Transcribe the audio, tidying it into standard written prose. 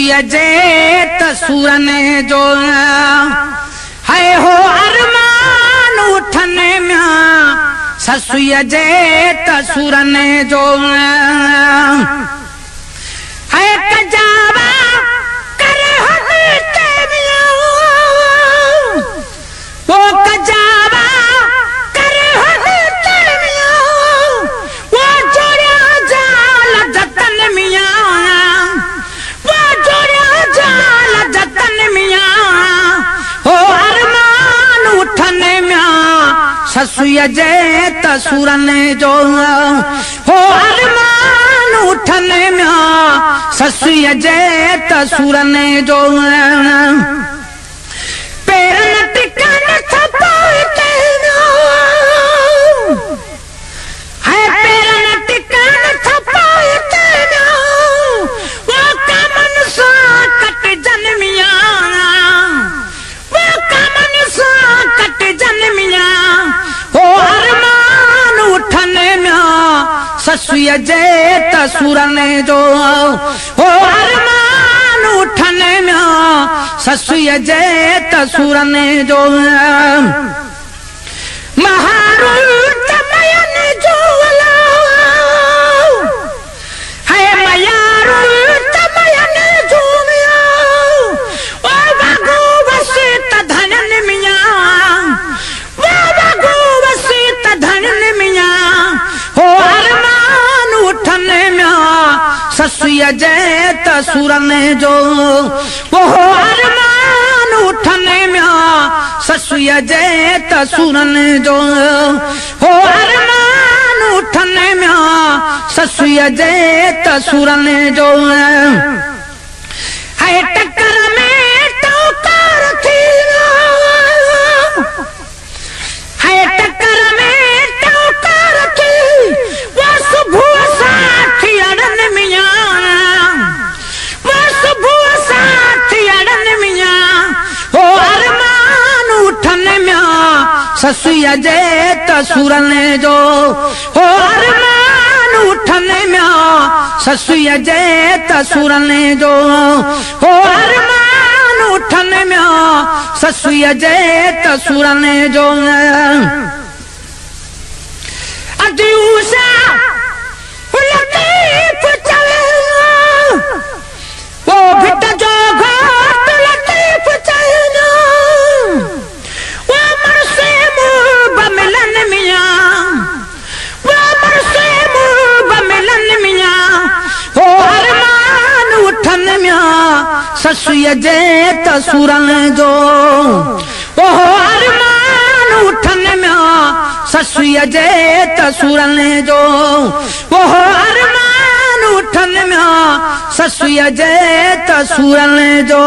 ससुया जे तसूरन जो है हो अरमान उठने में ससुया जे तसूरन जो है कजावा करे हनीते मियां वो कजावा करे हनीते मियां वो जोड़ा जाल जतन मियां वो जोड़ा जाल जतन मियां हो अरमान उठने में ससुया जे तसूरन जो हो अरमान उठने में ससुया जे तसूरन जो पेरन टिकन थपाते है पेरन टिकन थपाते वो कमन सा कट जन्मिया वो कमन सा कट जन्मिया हो अरमान उठने में ससुया जे तसूरन जो हो अरमान उठने में ससुया जे तसूरन जो महारुल तमयन जो है मयारुल तमयन जो ओ बागो वसीत धनन मियां वो बागो वसीत धनन मियां हो अरमान उठने में ससुया जे तसूरन जो वो हो अरमान उठने में ससुया जे तसूरन जो हो अरमान उठने में ससुया जे तसूरन जो है टक्कर में टोकर थी है टक्कर में टोकर थी वो सुबह साथी अड़न मियां वो सुबह साथी अड़न मियां हो अरमान उठने में ससुया जे तसूरन जो हो अरमान उठने में ससुया जे तसूरन जो हो अरमान उठने में ससुया जे तसूरन जो अजूसा लतीफ चले वो भिट जो घाट लतीफ चले वो मरसे मुँह मिलन मियां वो मरसे मुँह मिलन मियां हो अरमान उठन में ससुया जे तसूरन जो ओ हो अरमान उठन में ससुया जे तसूरन जो वो हो अरमान उठन में ससुया जे तसूरन जो